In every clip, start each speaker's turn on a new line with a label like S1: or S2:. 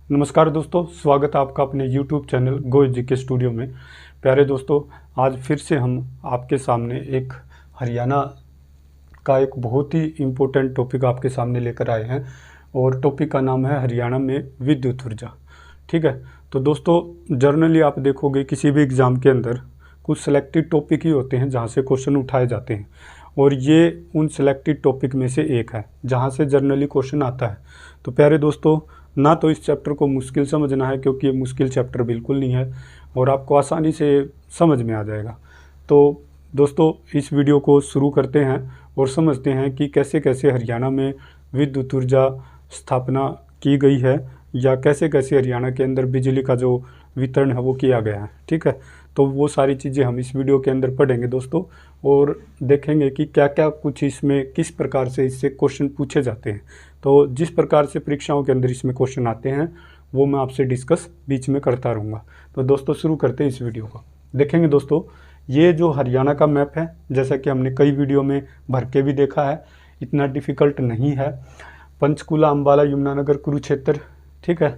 S1: नमस्कार दोस्तों, स्वागत है आपका अपने YouTube चैनल गो एजुके स्टूडियो में। प्यारे दोस्तों, आज फिर से हम आपके सामने एक हरियाणा का एक बहुत ही इम्पोर्टेंट टॉपिक आपके सामने लेकर आए हैं और टॉपिक का नाम है हरियाणा में विद्युत ऊर्जा। ठीक है, तो दोस्तों जनरली आप देखोगे किसी भी एग्ज़ाम के अंदर कुछ सिलेक्टेड टॉपिक ही होते हैं जहाँ से क्वेश्चन उठाए जाते हैं और ये उन सिलेक्टेड टॉपिक में से एक है जहाँ से जनरली क्वेश्चन आता है। तो प्यारे दोस्तों, ना तो इस चैप्टर को मुश्किल समझना है क्योंकि ये मुश्किल चैप्टर बिल्कुल नहीं है और आपको आसानी से समझ में आ जाएगा। तो दोस्तों, इस वीडियो को शुरू करते हैं और समझते हैं कि कैसे कैसे हरियाणा में विद्युत ऊर्जा स्थापना की गई है या कैसे कैसे हरियाणा के अंदर बिजली का जो वितरण है वो किया गया है। ठीक है, तो वो सारी चीज़ें हम इस वीडियो के अंदर पढ़ेंगे दोस्तों और देखेंगे कि क्या क्या कुछ इसमें किस प्रकार से इससे क्वेश्चन पूछे जाते हैं। तो जिस प्रकार से परीक्षाओं के अंदर इसमें क्वेश्चन आते हैं वो मैं आपसे डिस्कस बीच में करता रहूँगा। तो दोस्तों शुरू करते हैं इस वीडियो को। देखेंगे दोस्तों, ये जो हरियाणा का मैप है, जैसा कि हमने कई वीडियो में भर के भी देखा है, इतना डिफ़िकल्ट नहीं है। पंचकूला, अम्बाला, यमुनानगर, कुरुक्षेत्र, ठीक है,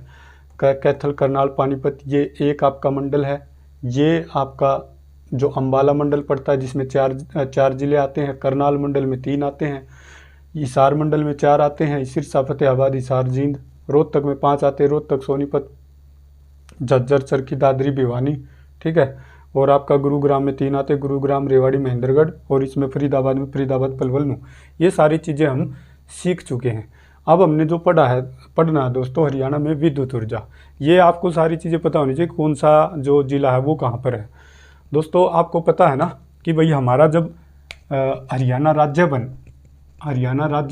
S1: कैथल, करनाल, पानीपत, ये एक आपका मंडल है। ये आपका जो अम्बाला मंडल पड़ता है जिसमें चार ज़िले आते हैं, करनाल मंडल में 3 आते हैं, हिसार मंडल में 4 आते हैं, सिरसा, फतेहाबाद, हिसार, जींद, रोहतक में 5 आते हैं, रोहतक, सोनीपत, झज्जर, चरखी, दादरी, भिवानी, ठीक है। और आपका गुरुग्राम में 3 आते हैं, गुरुग्राम, रेवाड़ी, महेंद्रगढ़, और इसमें फरीदाबाद में फरीदाबाद, पलवल, नू। ये सारी चीज़ें हम सीख चुके हैं। अब हमने जो पढ़ना है दोस्तों हरियाणा में विद्युत ऊर्जा। ये आपको सारी चीज़ें पता होनी चाहिए, कौन सा जो जिला है वो कहाँ पर है। दोस्तों आपको पता है ना कि भाई हमारा जब हरियाणा राज्य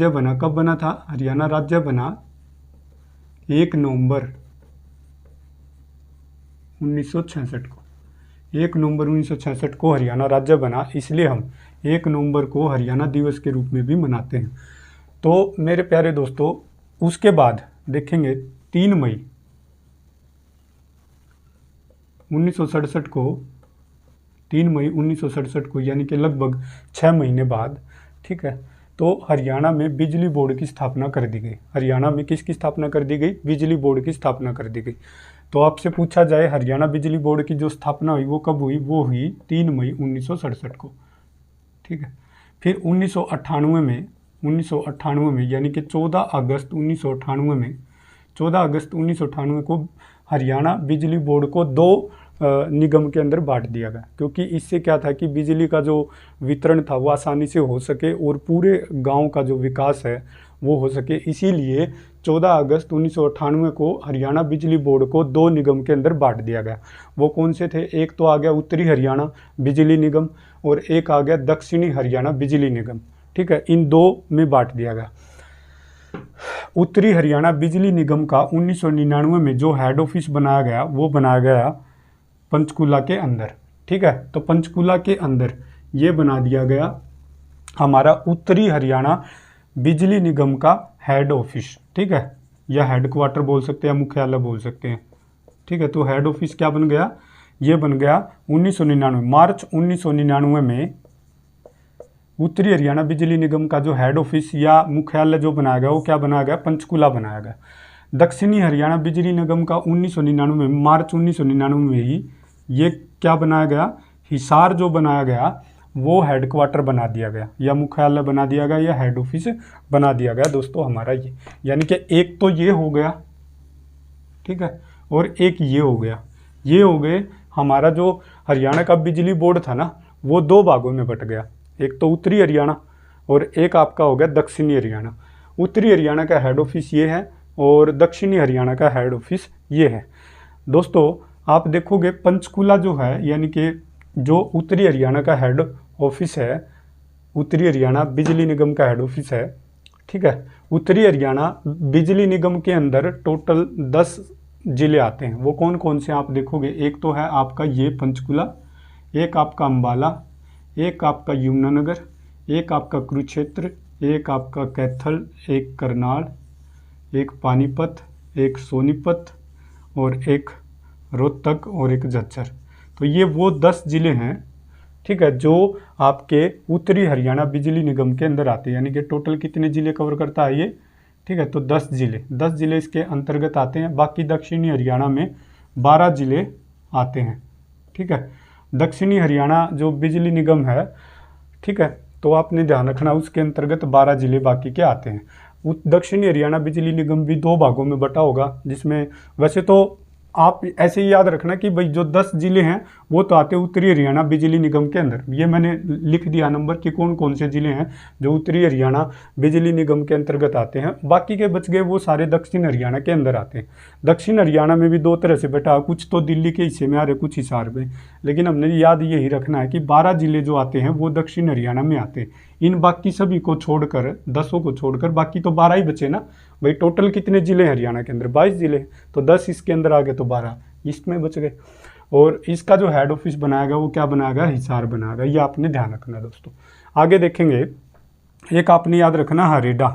S1: बना, कब बना था? हरियाणा राज्य बना 1 नवंबर 1966 को। 1 नवंबर 1966 को हरियाणा राज्य बना, इसलिए हम 1 नवंबर को हरियाणा दिवस के रूप में भी मनाते हैं। तो मेरे प्यारे दोस्तों, उसके बाद देखेंगे 3 मई 1967 को, 3 मई 1967 को, यानी कि लगभग 6 महीने बाद, ठीक है, तो हरियाणा में बिजली बोर्ड की स्थापना कर दी गई। हरियाणा में किसकी स्थापना कर दी गई? बिजली बोर्ड की स्थापना कर दी गई। तो आपसे पूछा जाए हरियाणा बिजली बोर्ड की जो स्थापना हुई वो कब हुई? वो हुई 3 मई 1967 को, ठीक है। फिर 1998 में यानी कि 14 अगस्त 1998 को हरियाणा बिजली बोर्ड को 2 निगम के अंदर बांट दिया गया, क्योंकि इससे क्या था कि बिजली का जो वितरण था वो आसानी से हो सके और पूरे गांव का जो विकास है वो हो सके। इसीलिए 14 अगस्त 1998 को हरियाणा बिजली बोर्ड को 2 निगम के अंदर बांट दिया गया। वो कौन से थे? एक तो आ गया उत्तरी हरियाणा बिजली निगम और एक आ गया दक्षिणी हरियाणा बिजली निगम, ठीक है। इन 2 में बांट दिया गया। उत्तरी हरियाणा बिजली निगम का 1999 में जो हेड ऑफिस बनाया गया वो बनाया गया पंचकूला के अंदर, ठीक है। तो पंचकूला के अंदर ये बना दिया गया हमारा उत्तरी हरियाणा बिजली निगम का हेड ऑफिस, ठीक है, या हेडक्वार्टर बोल सकते हैं या मुख्यालय बोल सकते हैं, ठीक है। तो हेड ऑफिस क्या बन गया? ये बन गया 1999 मार्च 1999 में उत्तरी हरियाणा बिजली निगम का जो हेड ऑफिस या मुख्यालय जो बनाया गया वो क्या बनाया गया? पंचकूला बनाया गया। दक्षिणी हरियाणा बिजली निगम का 1999 में, मार्च 1999 में ही ये क्या बनाया गया? हिसार जो बनाया गया वो हेडक्वार्टर बना दिया गया या मुख्यालय बना दिया गया या हेड ऑफिस बना दिया गया दोस्तों हमारा ये। यानी कि एक तो ये हो गया, ठीक है, और एक ये हो गया। ये हो गए हमारा जो हरियाणा का बिजली बोर्ड था ना वो 2 भागों में बट गया। एक तो उत्तरी हरियाणा और एक आपका हो गया दक्षिणी हरियाणा। उत्तरी हरियाणा का हेड ऑफिस ये है और दक्षिणी हरियाणा का हेड ऑफिस ये है। दोस्तों आप देखोगे पंचकूला जो है, यानी कि जो उत्तरी हरियाणा का हेड ऑफिस है, उत्तरी हरियाणा बिजली निगम का हेड ऑफिस है, ठीक है। उत्तरी हरियाणा बिजली निगम के अंदर टोटल 10 जिले आते हैं। वो कौन कौन से आप देखोगे? एक तो है आपका ये पंचकूला, एक आपका अम्बाला, एक आपका यमुनानगर, एक आपका कुरुक्षेत्र, एक आपका कैथल, एक करनाल, एक पानीपत, एक सोनीपत और एक रोहतक और एक झज्जर। तो ये वो 10 ज़िले हैं, ठीक है, जो आपके उत्तरी हरियाणा बिजली निगम के अंदर आते हैं। यानी कि टोटल कितने ज़िले कवर करता है ये? ठीक है। तो 10 जिले इसके अंतर्गत आते हैं। बाकी दक्षिणी हरियाणा में 12 जिले आते हैं, ठीक है। दक्षिणी हरियाणा जो बिजली निगम है, ठीक है, तो आपने ध्यान रखना उसके अंतर्गत 12 जिले बाकी के आते हैं। दक्षिणी हरियाणा बिजली निगम भी 2 भागों में बटा होगा, जिसमें वैसे तो आप ऐसे ही याद रखना कि भाई जो 10 जिले हैं वो तो आते हैं उत्तरी हरियाणा बिजली निगम के अंदर। ये मैंने लिख दिया नंबर कि कौन कौन से जिले हैं जो उत्तरी हरियाणा बिजली निगम के अंतर्गत आते हैं। बाकी के बच गए वो सारे दक्षिण हरियाणा के अंदर आते हैं। दक्षिण हरियाणा में भी 2 तरह से बटा, कुछ तो दिल्ली के हिस्से में आ रहे, कुछ हिसार में, लेकिन हमने याद यही रखना है कि 12 जिले जो आते हैं वो दक्षिण हरियाणा में आते हैं। इन बाकी सभी को छोड़कर, 10 को छोड़कर बाकी तो 12 ही बचे ना भाई। टोटल कितने जिले हरियाणा के अंदर? 22 जिले, तो 10 इसके अंदर आ गए तो 12 इसमें बच गए। और इसका जो हेड ऑफिस बनाएगा वो क्या बनाएगा? हिसार बनाएगा। ये आपने ध्यान रखना दोस्तों। आगे देखेंगे, एक आपने याद रखना हरेडा,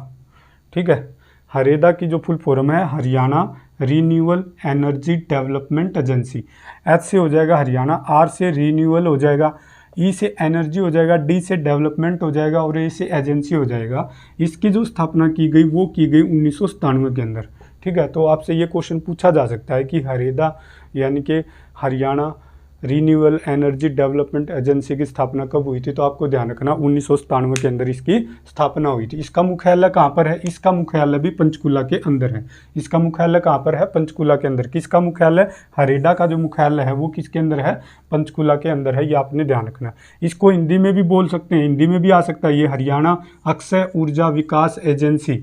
S1: ठीक है। हरेडा की जो फुल फॉर्म है Haryana renewal energy development agency. H से हो जाएगा हरियाणा, आर से रीन्यूअल हो जाएगा, ई से एनर्जी हो जाएगा, डी से डेवलपमेंट हो जाएगा और ए से एजेंसी हो जाएगा। इसकी जो स्थापना की गई वो की गई 1997 के अंदर, ठीक है। तो आपसे ये क्वेश्चन पूछा जा सकता है कि हरेडा यानी कि Haryana renewal energy development agency की स्थापना कब हुई थी? तो आपको ध्यान रखना 1997 के अंदर इसकी स्थापना हुई थी। इसका मुख्यालय कहाँ पर है? इसका मुख्यालय भी पंचकुला के अंदर है। इसका मुख्यालय कहाँ पर है? पंचकुला के अंदर। किसका मुख्यालय? हरेडा का जो मुख्यालय है वो किसके अंदर है? पंचकुला के अंदर है। ये आपने ध्यान रखना। इसको हिंदी में भी बोल सकते हैं, हिंदी में भी आ सकता है ये हरियाणा अक्षय ऊर्जा विकास एजेंसी।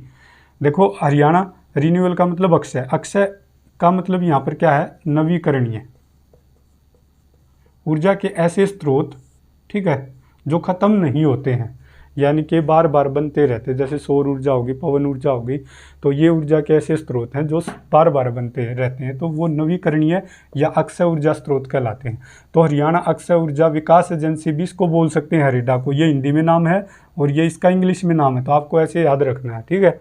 S1: देखो हरियाणा रीन्यूअल का मतलब अक्षय, अक्षय का मतलब यहाँ पर क्या है? नवीकरणीय ऊर्जा के ऐसे स्रोत, ठीक है, जो ख़त्म नहीं होते हैं, यानी कि बार बार बनते रहते हैं। जैसे सौर ऊर्जा होगी, पवन ऊर्जा होगी, तो ये ऊर्जा के ऐसे स्रोत हैं जो बार बार बनते रहते हैं, तो वो नवीकरणीय या अक्षय ऊर्जा स्रोत कहलाते हैं। तो हरियाणा अक्षय ऊर्जा विकास एजेंसी भी इसको बोल सकते हैं हरेडा को। ये हिंदी में नाम है और ये इसका इंग्लिश में नाम है, तो आपको ऐसे याद रखना है, ठीक है।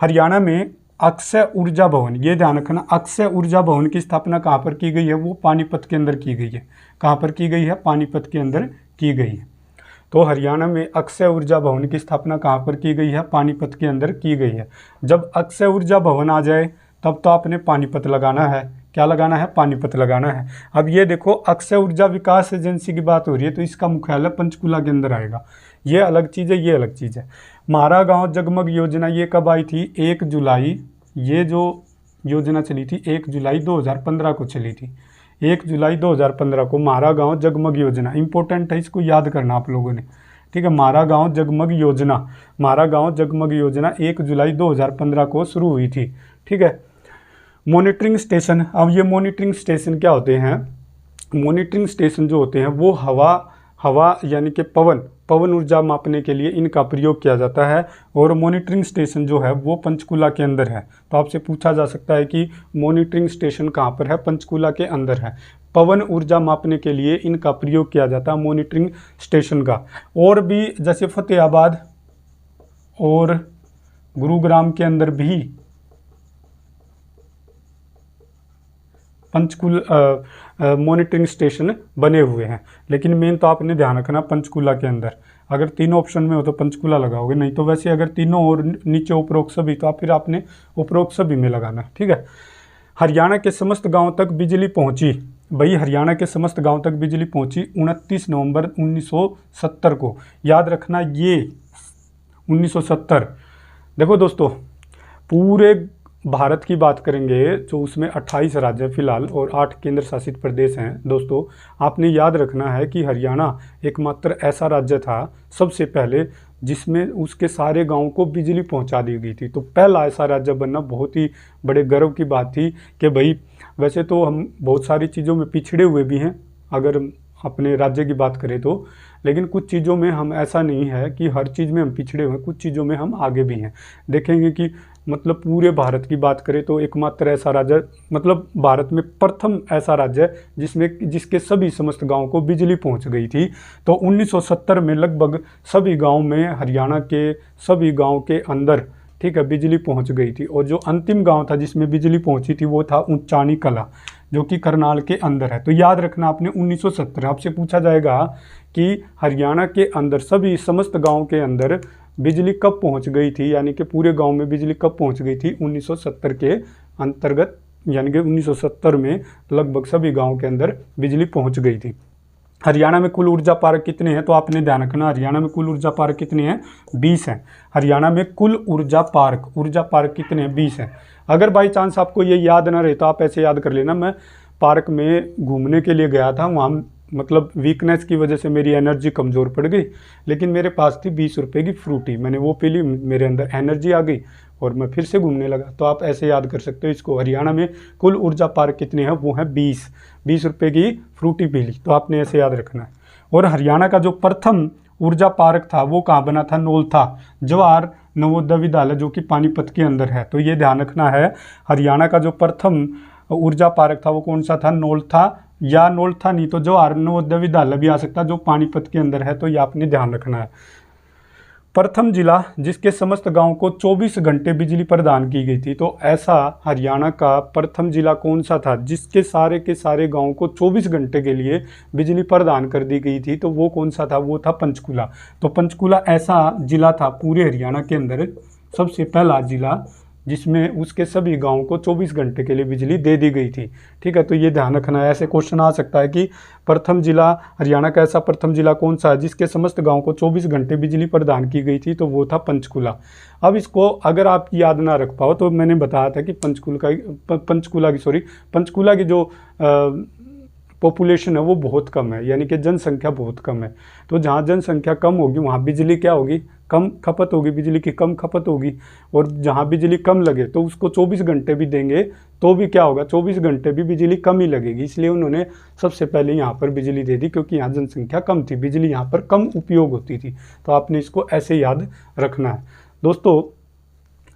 S1: हरियाणा में अक्षय ऊर्जा भवन, ये ध्यान रखना, अक्षय ऊर्जा भवन की स्थापना कहाँ पर की गई है? वो पानीपत के अंदर की गई है। कहाँ पर की गई है? पानीपत के अंदर की गई है। तो हरियाणा में अक्षय ऊर्जा भवन की स्थापना कहाँ पर की गई है? पानीपत के अंदर की गई है। जब अक्षय ऊर्जा भवन आ जाए तब तो आपने पानीपत लगाना है। क्या लगाना है? पानीपत लगाना है। अब ये देखो अक्षय ऊर्जा विकास एजेंसी की बात हो रही है, तो इसका मुख्यालय पंचकुला के अंदर आएगा। ये अलग चीज़ है, ये अलग चीज़ है। म्हारा गांव जगमग योजना ये कब आई थी? 1 जुलाई, ये जो योजना चली थी 1 जुलाई 2015 को चली थी। 1 जुलाई 2015 को म्हारा गांव जगमग योजना, इंपॉर्टेंट है, इसको याद करना आप लोगों ने, ठीक है। म्हारा गांव जगमग योजना, म्हारा गांव जगमग योजना 1 जुलाई 2015 को शुरू हुई थी, ठीक है। मॉनिटरिंग स्टेशन, अब ये मॉनिटरिंग स्टेशन क्या होते हैं? मॉनिटरिंग स्टेशन जो होते हैं वो हवा यानी कि पवन ऊर्जा मापने के लिए इनका प्रयोग किया जाता है। और मॉनिटरिंग स्टेशन जो है वो पंचकुला के अंदर है। तो आपसे पूछा जा सकता है कि मॉनिटरिंग स्टेशन कहाँ पर है? पंचकुला के अंदर है। पवन ऊर्जा मापने के लिए इनका प्रयोग किया जाता है मॉनिटरिंग स्टेशन का। और भी जैसे फतेहाबाद और गुरुग्राम के अंदर भी मॉनिटरिंग स्टेशन बने हुए हैं, लेकिन मेन तो आपने ध्यान रखना पंचकुला के अंदर। अगर तीनों ऑप्शन में हो तो पंचकुला लगाओगे, नहीं तो वैसे अगर तीनों और नीचे उपरोक्त सभी तो आप फिर आपने उपरोक्त सभी में लगाना, ठीक है। हरियाणा के समस्त गांव तक बिजली पहुंची, भाई हरियाणा के समस्त गांव तक बिजली पहुंची 29 नवंबर 1970 को। याद रखना ये 1970। देखो दोस्तों पूरे भारत की बात करेंगे जो उसमें 28 राज्य फिलहाल और 8 केंद्र शासित प्रदेश हैं। दोस्तों आपने याद रखना है कि हरियाणा एकमात्र ऐसा राज्य था सबसे पहले जिसमें उसके सारे गांवों को बिजली पहुंचा दी गई थी। तो पहला ऐसा राज्य बनना बहुत ही बड़े गर्व की बात थी कि भाई वैसे तो हम बहुत सारी चीज़ों में पिछड़े हुए भी हैं अगर अपने राज्य की बात करें तो, लेकिन कुछ चीज़ों में हम ऐसा नहीं है कि हर चीज़ में हम पिछड़े हुए हैं, कुछ चीज़ों में हम आगे भी हैं। देखेंगे कि मतलब पूरे भारत की बात करें तो एकमात्र ऐसा राज्य, मतलब भारत में प्रथम ऐसा राज्य जिसके सभी समस्त गांवों को बिजली पहुंच गई थी। तो 1970 में लगभग सभी गांव में, हरियाणा के सभी गांव के अंदर, ठीक है, बिजली पहुंच गई थी। और जो अंतिम गांव था जिसमें बिजली पहुंची थी वो था ऊंचानी कला, जो कि करनाल के अंदर है। तो याद रखना आपने 1970। आपसे पूछा जाएगा कि हरियाणा के अंदर सभी समस्त गांव के अंदर बिजली कब पहुंच गई थी, यानी कि पूरे गांव में बिजली कब पहुंच गई थी, 1970 के अंतर्गत, यानी कि 1970 में लगभग सभी गाँव के अंदर बिजली पहुँच गई थी। हरियाणा में कुल ऊर्जा पार्क कितने हैं, तो आपने ध्यान रखना हरियाणा में कुल ऊर्जा पार्क कितने हैं, 20 हैं। हरियाणा में कुल ऊर्जा पार्क कितने हैं, 20 हैं। अगर बाई चांस आपको ये याद ना रहे तो आप ऐसे याद कर लेना, मैं पार्क में घूमने के लिए गया था, वहाँ मतलब वीकनेस की वजह से मेरी एनर्जी कमज़ोर पड़ गई, लेकिन मेरे पास थी 20 रुपये की फ्रूटी, मैंने वो पी ली, मेरे अंदर एनर्जी आ गई और मैं फिर से घूमने लगा। तो आप ऐसे याद कर सकते हो इसको, हरियाणा में कुल ऊर्जा पार्क कितने हैं, वो हैं 20 रुपये की फ्रूटी पी ली, तो आपने ऐसे याद रखना है। और हरियाणा का जो प्रथम ऊर्जा पार्क था वो कहाँ बना था, नौलथा जवाहर नवोदय विद्यालय जो कि पानीपत के अंदर है। तो ये ध्यान रखना है, हरियाणा का जो प्रथम ऊर्जा पार्क था वो कौन सा था, नौलथा, या नौलथा नहीं तो जवाहर नवोदय विद्यालय भी आ सकता है जो पानीपत के अंदर है। तो ये आपने ध्यान रखना है। प्रथम जिला जिसके समस्त गांव को 24 घंटे बिजली प्रदान की गई थी, तो ऐसा हरियाणा का प्रथम जिला कौन सा था जिसके सारे के सारे गांव को 24 घंटे के लिए बिजली प्रदान कर दी गई थी, तो वो कौन सा था, वो था पंचकुला। तो पंचकुला ऐसा जिला था पूरे हरियाणा के अंदर सबसे पहला जिला जिसमें उसके सभी गाँव को 24 घंटे के लिए बिजली दे दी गई थी। ठीक है, तो ये ध्यान रखना है। ऐसे क्वेश्चन आ सकता है कि प्रथम जिला हरियाणा का ऐसा प्रथम जिला कौन सा है जिसके समस्त गांव को 24 घंटे बिजली प्रदान की गई थी, तो वो था पंचकुला। अब इसको अगर आप याद ना रख पाओ तो मैंने बताया था कि पंचकुला की जो पॉपुलेशन है वो बहुत कम है, यानी कि जनसंख्या बहुत कम है। तो जहाँ जनसंख्या कम होगी वहाँ बिजली क्या होगी, कम खपत होगी, बिजली की कम खपत होगी। और जहाँ बिजली कम लगे तो उसको 24 घंटे भी देंगे तो भी क्या होगा, 24 घंटे भी बिजली कम ही लगेगी। इसलिए उन्होंने सबसे पहले यहाँ पर बिजली दे दी, क्योंकि यहाँ जनसंख्या कम थी, बिजली यहाँ पर कम उपयोग होती थी। तो आपने इसको ऐसे याद रखना है। दोस्तों,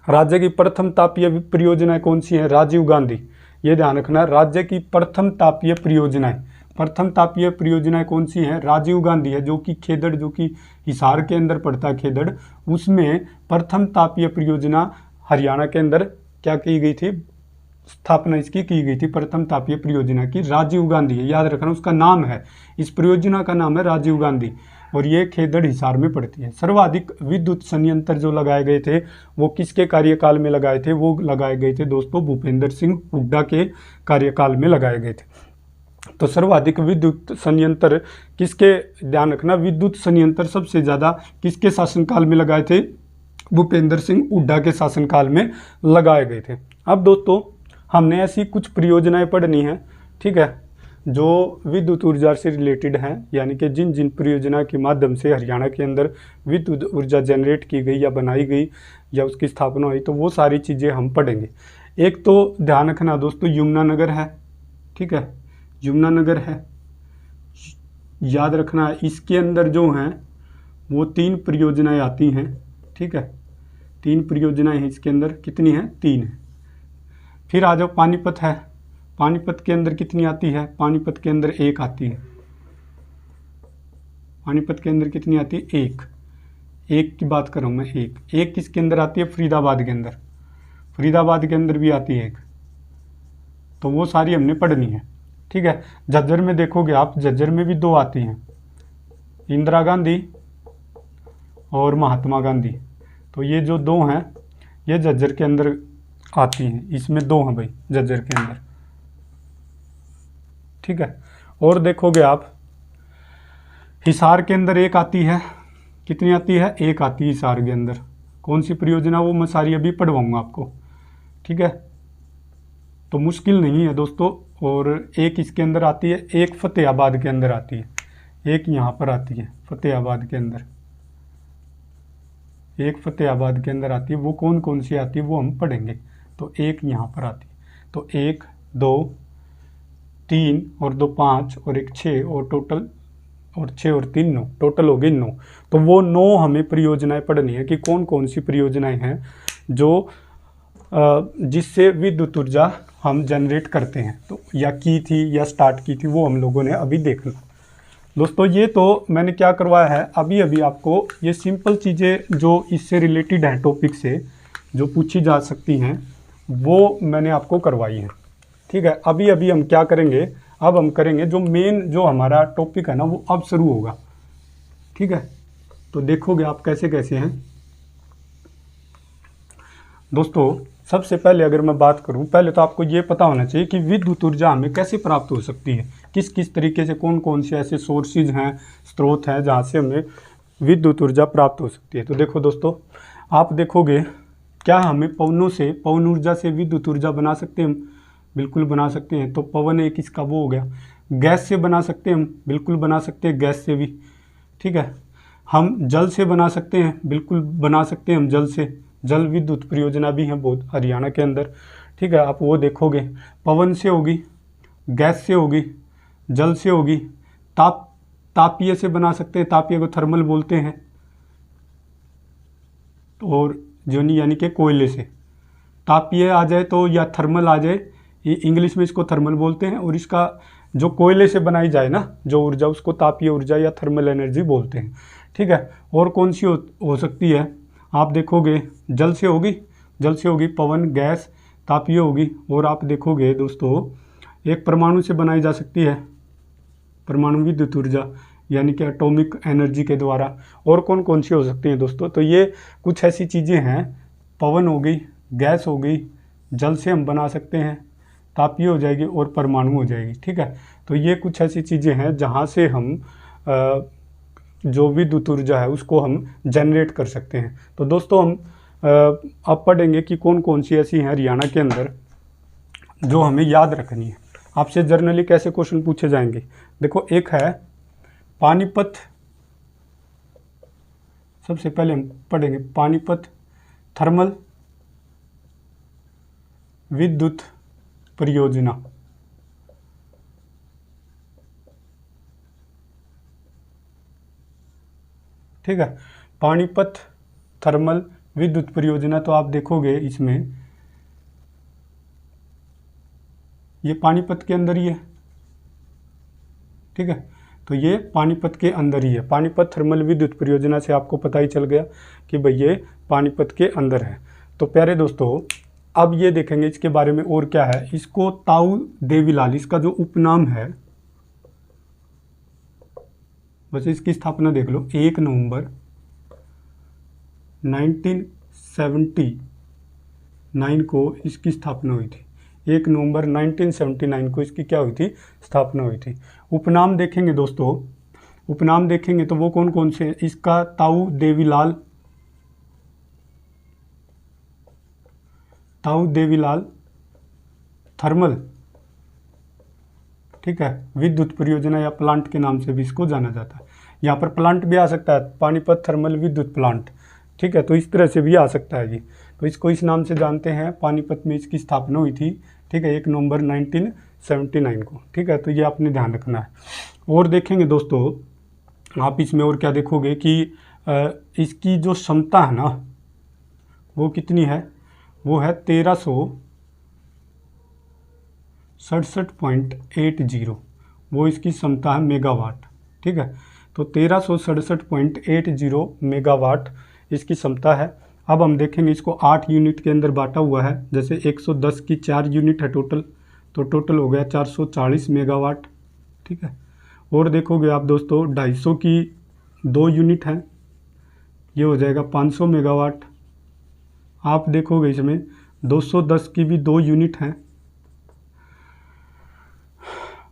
S1: राज्य की प्रथम तापीय परियोजनाएं कौन सी हैं, राजीव गांधी, ये ध्यान रखना। राज्य की प्रथम तापीय परियोजनाएं कौन सी हैं, राजीव गांधी है, जो कि खेदड़, जो कि हिसार के अंदर पड़ता है खेदड़, उसमें प्रथम तापीय परियोजना हरियाणा के अंदर क्या की गई थी, स्थापना इसकी की गई थी प्रथम तापीय परियोजना की, राजीव गांधी है, याद रखना उसका नाम है, इस परियोजना का नाम है राजीव गांधी, और ये खेदड़ हिसार में पड़ती है। सर्वाधिक विद्युत संयंत्र जो लगाए गए थे वो किसके कार्यकाल में लगाए थे, वो लगाए गए थे दोस्तों भूपेंद्र सिंह हुड्डा के कार्यकाल में लगाए गए थे। तो सर्वाधिक विद्युत संयंत्र किसके, ध्यान रखना, विद्युत संयंत्र सबसे ज़्यादा किसके शासनकाल में लगाए थे, भूपेंद्र सिंह हुड्डा के शासनकाल में लगाए गए थे। अब दोस्तों हमने ऐसी कुछ परियोजनाएं पढ़नी है, ठीक है, जो विद्युत ऊर्जा से रिलेटेड हैं, यानी कि जिन जिन परियोजना के माध्यम से हरियाणा के अंदर विद्युत ऊर्जा जनरेट की गई या बनाई गई या उसकी स्थापना हुई, तो वो सारी चीज़ें हम पढ़ेंगे। एक तो ध्यान रखना दोस्तों, यमुनानगर है, ठीक है, यमुनानगर है, याद रखना इसके अंदर जो हैं वो 3 परियोजनाएं आती हैं, ठीक है, 3 परियोजनाएं हैं इसके अंदर, कितनी हैं, 3 हैं। फिर आ जाओ पानीपत है, पानीपत के अंदर कितनी आती है, पानीपत के अंदर 1 आती है, पानीपत के अंदर कितनी आती है, 1 की बात कर रहा हूँ मैं, 1 किसके अंदर आती है, फरीदाबाद के अंदर, फरीदाबाद के अंदर भी आती है 1, तो वो सारी हमने पढ़नी है, ठीक है। झज्जर में देखोगे आप, झज्जर में भी 2 आती हैं, इंदिरा गांधी और महात्मा गांधी, तो ये जो 2 हैं ये झज्जर के अंदर आती हैं, इसमें 2 हैं भाई झज्जर के अंदर, ठीक है। और देखोगे आप हिसार के अंदर 1 आती है, कितनी आती है, 1 आती है हिसार के अंदर। कौन सी परियोजना, वो मैं सारी अभी पढ़वाऊंगा आपको, ठीक है, तो मुश्किल नहीं है दोस्तों। और 1 इसके अंदर आती है, 1 फतेहाबाद के अंदर आती है, 1 यहाँ पर आती है फतेहाबाद के अंदर, 1 फतेहाबाद के अंदर आती है। वो कौन कौन सी आती है वो हम पढ़ेंगे। तो 1 यहाँ पर आती है, तो 1 2 3 और 2 5 और 1 6 और टोटल, और 6 और 3 9, टोटल हो गई 9। तो वो 9 हमें परियोजनाएं पढ़नी है कि कौन कौन सी परियोजनाएं हैं जो जिससे विद्युत ऊर्जा हम जनरेट करते हैं, तो या की थी या स्टार्ट की थी, वो हम लोगों ने अभी देखना। दोस्तों ये तो मैंने क्या करवाया है, अभी अभी आपको ये सिंपल चीज़ें जो इससे रिलेटेड हैं, टॉपिक से जो पूछी जा सकती हैं, वो मैंने आपको करवाई है, ठीक है। अभी अभी हम क्या करेंगे, अब हम करेंगे जो मेन जो हमारा टॉपिक है ना, वो अब शुरू होगा, ठीक है। तो देखोगे आप कैसे कैसे हैं, दोस्तों सबसे पहले अगर मैं बात करूं, पहले तो आपको ये पता होना चाहिए कि विद्युत ऊर्जा हमें कैसे प्राप्त हो सकती है, किस किस तरीके से, कौन कौन से ऐसे सोर्सेज हैं, स्रोत हैं जहां से हमें विद्युत ऊर्जा प्राप्त हो सकती है। तो देखो दोस्तों, आप देखोगे क्या हमें पवनों से, पवन ऊर्जा से विद्युत ऊर्जा बना सकते हैं हम? बिल्कुल बना सकते हैं। तो पवन एक इसका वो हो गया। गैस से बना सकते हैं हम? बिल्कुल बना सकते हैं, गैस से भी। ठीक है। हम जल से बना सकते हैं? बिल्कुल बना सकते हैं हम जल से। जल विद्युत परियोजना भी है बहुत हरियाणा के अंदर। ठीक है, आप वो देखोगे। पवन से होगी, गैस से होगी, जल से होगी, तापीय से बना सकते हैं, तापीय को थर्मल बोलते हैं, और जोनी यानी कि कोयले से। तापीय आ जाए तो या थर्मल आ जाए, ये इंग्लिश में इसको थर्मल बोलते हैं, और इसका जो कोयले से बनाई जाए ना जो ऊर्जा, उसको तापीय ऊर्जा या थर्मल एनर्जी बोलते हैं। ठीक है। और कौन सी हो सकती है? आप देखोगे जल से होगी, जल से होगी, पवन, गैस, तापीय होगी। और आप देखोगे दोस्तों, एक परमाणु से बनाई जा सकती है, परमाणु विद्युत ऊर्जा यानी कि एटॉमिक एनर्जी के द्वारा। और कौन कौन सी हो सकती हैं दोस्तों? तो ये कुछ ऐसी चीज़ें हैं, पवन हो गई, गैस हो गई, जल से हम बना सकते हैं, तापीय हो जाएगी, और परमाणु हो जाएगी। ठीक है। तो ये कुछ ऐसी चीज़ें हैं जहाँ से हम जो विद्युत ऊर्जा है उसको हम जनरेट कर सकते हैं। तो दोस्तों हम अब पढ़ेंगे कि कौन कौन सी ऐसी हैं हरियाणा के अंदर जो हमें याद रखनी है। आपसे जर्नली कैसे क्वेश्चन पूछे जाएंगे? देखो, एक है पानीपत। सबसे पहले हम पढ़ेंगे पानीपत थर्मल विद्युत परियोजना। ठीक है, पानीपत थर्मल विद्युत परियोजना। तो आप देखोगे इसमें ये पानीपत के अंदर ही है। ठीक है, तो ये पानीपत के अंदर ही है। पानीपत थर्मल विद्युत परियोजना से आपको पता ही चल गया कि भाई ये पानीपत के अंदर है। तो प्यारे दोस्तों, अब ये देखेंगे इसके बारे में और क्या है। इसको ताऊ देवीलाल, इसका जो उपनाम है, बस इसकी स्थापना देख लो। 1 नवंबर 1979 को इसकी स्थापना हुई थी। 1 नवंबर 1979 को इसकी क्या हुई थी? स्थापना हुई थी। उपनाम देखेंगे दोस्तों, उपनाम देखेंगे तो वो कौन कौन से? इसका ताऊ देवीलाल, ताऊ देवीलाल थर्मल, ठीक है, विद्युत परियोजना या प्लांट के नाम से भी इसको जाना जाता है। यहाँ पर प्लांट भी आ सकता है, पानीपत थर्मल विद्युत प्लांट। ठीक है, तो इस तरह से भी आ सकता है जी। तो इसको इस नाम से जानते हैं। पानीपत में इसकी स्थापना हुई थी। ठीक है, 1 नवंबर 1979 को। ठीक है, तो ये आपने ध्यान रखना है। और देखेंगे दोस्तों, आप इसमें और क्या देखोगे कि इसकी जो क्षमता है ना, वो कितनी है? वो है 1367.80। वो इसकी क्षमता है मेगावाट। ठीक है, तो 1367.80 मेगावाट इसकी क्षमता है। अब हम देखेंगे इसको 8 यूनिट के अंदर बांटा हुआ है। जैसे 110 की 4 यूनिट है टोटल, तो टोटल हो गया 440 मेगावाट। ठीक है, और देखोगे आप दोस्तों 250 की 2 यूनिट हैं, ये हो जाएगा 500 मेगावाट। आप देखोगे इसमें 210 की भी 2 यूनिट हैं,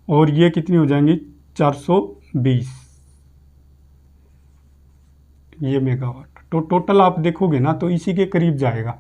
S1: और ये कितनी हो जाएंगी? 420 ये मेगावाट। तो टोटल आप देखोगे ना तो इसी के करीब जाएगा।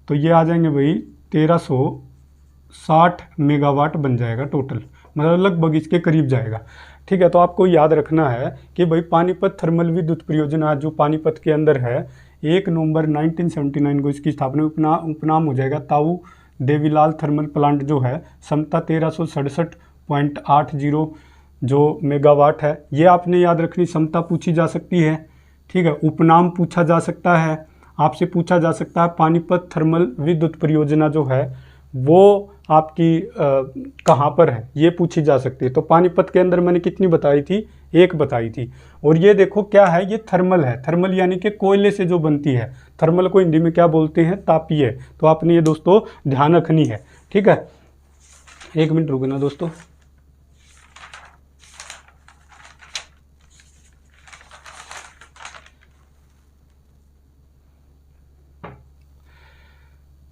S1: तो ये आ जाएंगे भाई 1360 मेगावाट बन जाएगा टोटल, मतलब लगभग इसके करीब जाएगा। ठीक है, तो आपको याद रखना है कि भाई पानीपत थर्मल विद्युत परियोजना जो पानीपत के अंदर है, 1 नवंबर 1979 को इसकी स्थापना। उपनाम हो जाएगा ताऊ देवीलाल थर्मल प्लांट जो है, क्षमता 1367.80 जो मेगावाट है। ये आपने याद रखनी, क्षमता पूछी जा सकती है। ठीक है, उपनाम पूछा जा सकता है, आपसे पूछा जा सकता है पानीपत थर्मल विद्युत परियोजना जो है वो आपकी कहाँ पर है, ये पूछी जा सकती है। तो पानीपत के अंदर मैंने कितनी बताई थी? 1 बताई थी। और ये देखो क्या है, ये थर्मल है। थर्मल यानी कि कोयले से जो बनती है। थर्मल को हिंदी में क्या बोलते हैं? तापीय। तो आपने ये दोस्तों ध्यान रखनी है। ठीक है, 1 मिनट रुकना दोस्तों।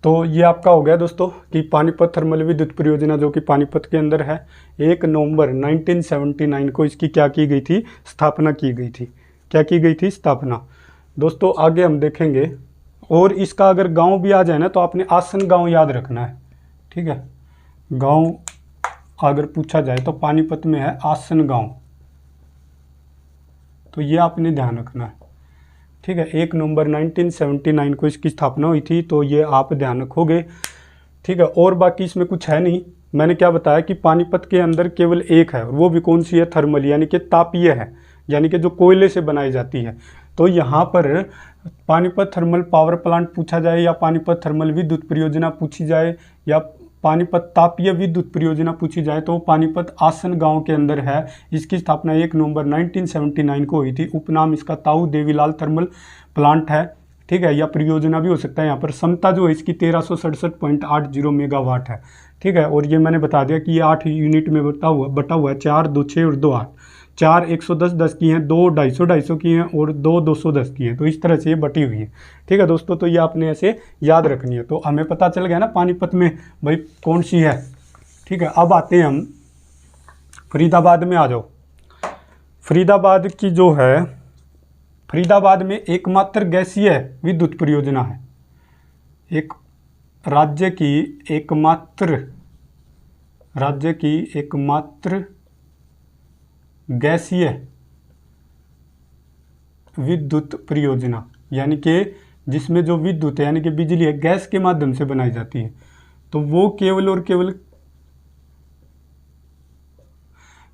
S1: तो ये आपका हो गया दोस्तों कि पानीपत थर्मल विद्युत परियोजना जो कि पानीपत के अंदर है, 1 नवंबर 1979 को इसकी क्या की गई थी, स्थापना की गई थी। क्या की गई थी, स्थापना। दोस्तों आगे हम देखेंगे, और इसका अगर गांव भी आ जाए ना तो आपने आसन गांव याद रखना है, ठीक है। गांव अगर पूछा जाए तो पानीपत में है आसन गांव, तो ये आपने ध्यान रखना है, ठीक है। 1 नवंबर 1979 को इसकी स्थापना हुई थी, तो ये आप ध्यान रखोगे, ठीक है। और बाकी इसमें कुछ है नहीं, मैंने क्या बताया कि पानीपत के अंदर केवल एक है, और वो भी कौन सी है, थर्मल, यानी कि तापीय है, यानी कि जो कोयले से बनाई जाती है। तो यहाँ पर पानीपत थर्मल पावर प्लांट पूछा जाए, या पानीपत थर्मल विद्युत परियोजना पूछी जाए, या पानीपत तापीय विद्युत परियोजना पूछी जाए, तो पानीपत आसन गांव के अंदर है। इसकी स्थापना 1 नवंबर 1979 को हुई थी। उपनाम इसका ताऊ देवीलाल थर्मल प्लांट है, ठीक है, या परियोजना भी हो सकता है। यहाँ पर क्षमता जो है इसकी 1367.80 मेगावाट है, ठीक है। और ये मैंने बता दिया कि ये 8 यूनिट में बटा हुआ है, 4, 2, 6 और 2, 8। 4 110 की हैं, 2 250 की हैं, और 2 210 की हैं। तो इस तरह से ये बटी हुई है, ठीक है दोस्तों। तो ये आपने ऐसे याद रखनी है। तो हमें पता चल गया ना पानीपत में भाई कौन सी है, ठीक है। अब आते हैं हम फरीदाबाद में, आ जाओ। फरीदाबाद की जो है, फरीदाबाद में एकमात्र गैसीय विद्युत परियोजना है, एक राज्य की एकमात्र गैसीय विद्युत परियोजना, यानी कि जिसमें जो विद्युत है यानी कि बिजली है गैस के माध्यम से बनाई जाती है। तो वो केवल और केवल,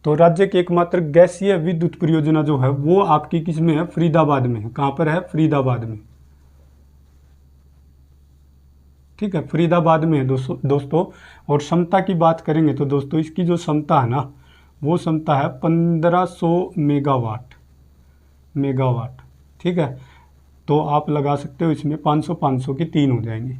S1: तो राज्य की एकमात्र गैसीय विद्युत परियोजना जो है वो आपकी किस में है, फरीदाबाद में है। कहाँ पर है, फरीदाबाद में, ठीक है, फरीदाबाद में है दोस्तों। और क्षमता की बात करेंगे तो दोस्तों इसकी जो क्षमता है ना, वो क्षमता है 1500 मेगावाट, ठीक है। तो आप लगा सकते हो इसमें 500 की 3 हो जाएंगी,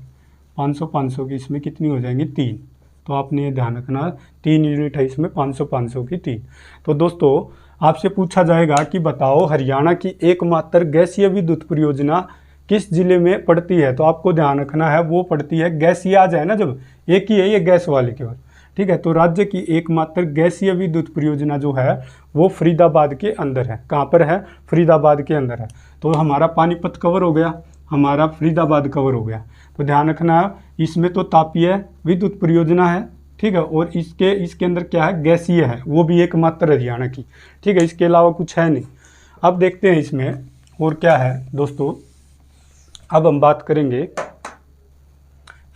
S1: 500 की इसमें कितनी हो जाएंगी, 3। तो आपने ये ध्यान रखना, 3 यूनिट है इसमें, 500 की 3। तो दोस्तों आपसे पूछा जाएगा कि बताओ हरियाणा की एकमात्र गैसीय विद्युत परियोजना किस जिले में पड़ती है। तो आपको ध्यान रखना है वो पड़ती है, गैसीय आ जाए ना जब, एक ही है ये गैस वाले केवल, ठीक है। तो राज्य की एकमात्र गैसीय विद्युत परियोजना जो है वो फरीदाबाद के अंदर है। कहाँ पर है, फरीदाबाद के अंदर है। तो हमारा पानीपत कवर हो गया, हमारा फरीदाबाद कवर हो गया। तो ध्यान रखना इसमें तो तापीय विद्युत परियोजना है, ठीक है, और इसके अंदर क्या है, गैसीय है, वो भी एकमात्र हरियाणा की, ठीक है। इसके अलावा कुछ है नहीं। अब देखते हैं इसमें और क्या है दोस्तों। अब हम बात करेंगे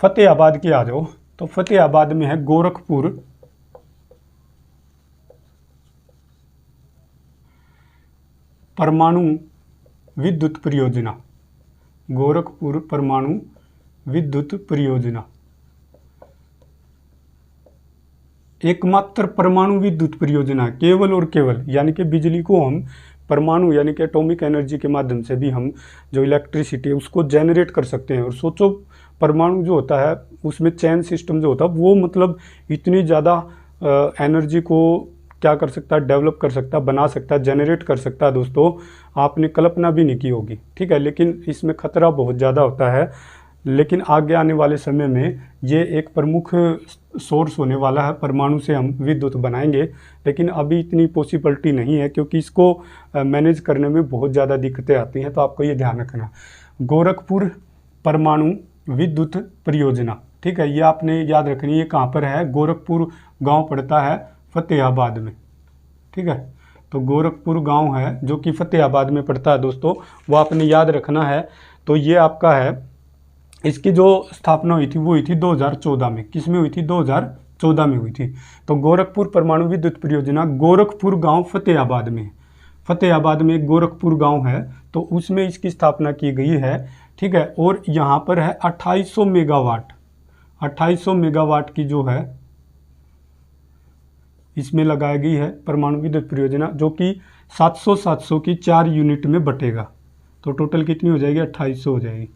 S1: फतेहाबाद की, आ जाओ। तो फतेहाबाद में है गोरखपुर परमाणु विद्युत परियोजना, गोरखपुर परमाणु विद्युत परियोजना, एकमात्र परमाणु विद्युत परियोजना, केवल और केवल, यानी कि बिजली को हम परमाणु यानी कि एटॉमिक एनर्जी के माध्यम से भी हम जो इलेक्ट्रिसिटी है उसको जनरेट कर सकते हैं। और सोचो परमाणु जो होता है उसमें चैन सिस्टम जो होता है वो मतलब इतनी ज़्यादा एनर्जी को क्या कर सकता है, डेवलप कर सकता है, बना सकता है, जनरेट कर सकता है दोस्तों, आपने कल्पना भी नहीं की होगी, ठीक है। लेकिन इसमें खतरा बहुत ज़्यादा होता है, लेकिन आगे आने वाले समय में ये एक प्रमुख सोर्स होने वाला है, परमाणु से हम विद्युत बनाएंगे। लेकिन अभी इतनी पॉसिबिलिटी नहीं है क्योंकि इसको मैनेज करने में बहुत ज़्यादा दिक्कतें आती हैं। तो आपको ये ध्यान रखना, गोरखपुर परमाणु विद्युत परियोजना, ठीक है, ये आपने याद रखनी है। ये कहाँ पर है, गोरखपुर गांव पड़ता है फतेहाबाद में, ठीक है। तो गोरखपुर गांव है जो कि फतेहाबाद में पड़ता है दोस्तों, वो आपने याद रखना है। तो ये आपका है, इसकी जो स्थापना हुई थी वो हुई थी 2014 में। किस में हुई थी, 2014 में हुई थी। तो गोरखपुर परमाणु विद्युत परियोजना गोरखपुर गांव फतेहाबाद में, फतेहाबाद में एक गोरखपुर गांव है, तो उसमें इसकी स्थापना की गई है, ठीक है। और यहाँ पर है 2800 मेगावाट, 2800 मेगावाट की जो है इसमें लगाई गई है परमाणु विद्युत परियोजना, जो कि 700 की 4 यूनिट में बटेगा। तो टोटल कितनी हो जाएगी, 2800 हो जाएगी।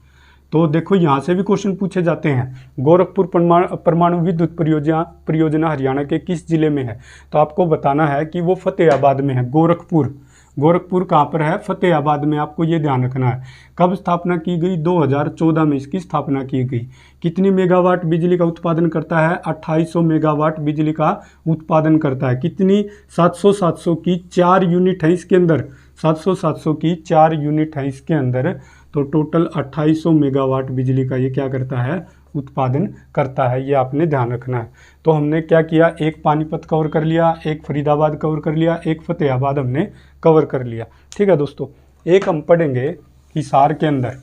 S1: तो देखो यहाँ से भी क्वेश्चन पूछे जाते हैं, गोरखपुर परमाणु विद्युत परियोजना हरियाणा के किस जिले में है। तो आपको बताना है कि वो फतेहाबाद में है, गोरखपुर गोरखपुर कहाँ पर है? फतेहाबाद में। आपको ये ध्यान रखना है। कब स्थापना की गई? 2014 में इसकी स्थापना की गई। कितनी मेगावाट बिजली का उत्पादन करता है? 2800 मेगावाट बिजली का उत्पादन करता है। कितनी? 700 की 4 यूनिट है इसके अंदर, 700 की 4 यूनिट है इसके अंदर, तो टोटल 2800 मेगावाट बिजली का ये क्या करता है? उत्पादन करता है। ये आपने ध्यान रखना है। तो हमने क्या किया? एक पानीपत कवर कर लिया, एक फरीदाबाद कवर कर लिया, एक फतेहाबाद हमने कवर कर लिया। ठीक है दोस्तों, एक हम पढ़ेंगे हिसार के अंदर।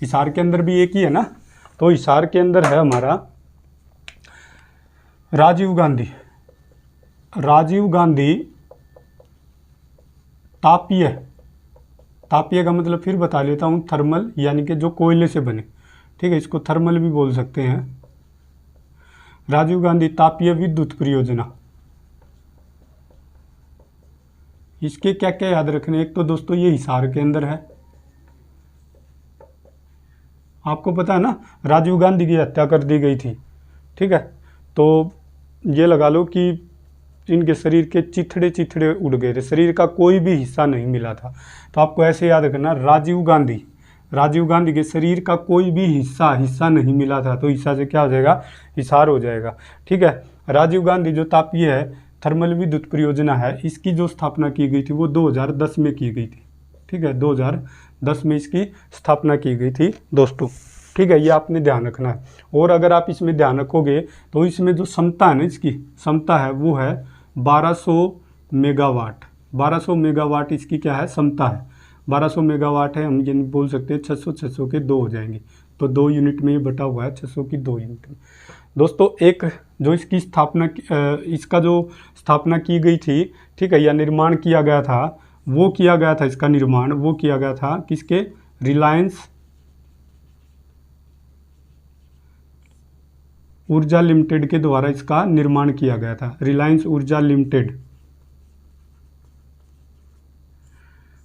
S1: हिसार के अंदर भी एक ही है ना, तो हिसार के अंदर है हमारा राजीव गांधी। राजीव गांधी तापीय, तापीय का मतलब फिर बता लेता हूँ, थर्मल, यानी कि जो कोयले से बने। ठीक है, इसको थर्मल भी बोल सकते हैं। राजीव गांधी तापीय विद्युत परियोजना, इसके क्या क्या याद रखने? एक तो दोस्तों ये हिसार के अंदर है, आपको पता है ना, राजीव गांधी की हत्या कर दी गई थी। ठीक है, तो ये लगा लो कि इनके शरीर के चिथड़े चिथड़े उड़ गए थे, शरीर का कोई भी हिस्सा नहीं मिला था। तो आपको ऐसे याद रखना, राजीव गांधी, राजीव गांधी के शरीर का कोई भी हिस्सा नहीं मिला था, तो हिस्सा से क्या हो जाएगा? हिसार हो जाएगा। ठीक है, राजीव गांधी जो तापीय है थर्मल विद्युत परियोजना है, इसकी जो स्थापना की गई थी वो 2010 में की गई थी। ठीक है, 2010 में इसकी स्थापना की गई थी दोस्तों। ठीक है, ये आपने ध्यान रखना है। और अगर आप इसमें ध्यान रखोगे तो इसमें जो क्षमता है ना, इसकी क्षमता है वो है 1200 मेगावाट। 1200 मेगावाट इसकी क्या है? क्षमता है। 1200 मेगावाट है, हम ये बोल सकते हैं 600 के 2 हो जाएंगे, तो 2 यूनिट में ये बटा हुआ है, 600 की 2 यूनिट में। दोस्तों एक जो इसकी स्थापना, इसका जो स्थापना की गई थी, ठीक है, या निर्माण किया गया था, वो किया गया था, इसका निर्माण वो किया गया था किसके? रिलायंस ऊर्जा लिमिटेड के द्वारा इसका निर्माण किया गया था। रिलायंस ऊर्जा लिमिटेड,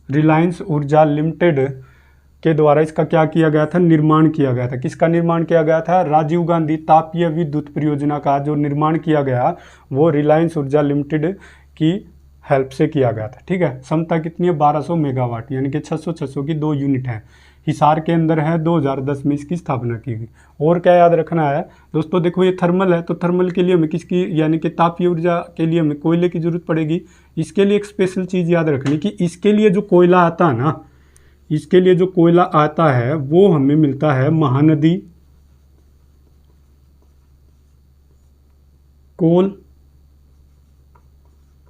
S1: रिलायंस ऊर्जा लिमिटेड के द्वारा इसका क्या किया गया था? निर्माण किया गया था। किसका निर्माण किया गया था? राजीव गांधी तापीय विद्युत परियोजना का जो निर्माण किया गया वो रिलायंस ऊर्जा लिमिटेड की हेल्प से किया गया था। ठीक है, क्षमता कितनी है? 1200 मेगावाट, यानी कि 600 की 2 यूनिट है। हिसार के अंदर है, 2010 में इसकी स्थापना की गई। और क्या याद रखना है दोस्तों? देखो ये थर्मल है, तो थर्मल के लिए हमें किसकी, यानी कि तापीय ऊर्जा के लिए हमें कोयले की जरूरत पड़ेगी। इसके लिए एक स्पेशल चीज़ याद रखनी कि इसके लिए जो कोयला आता है ना, इसके लिए जो कोयला आता है वो हमें मिलता है महानदी कोल,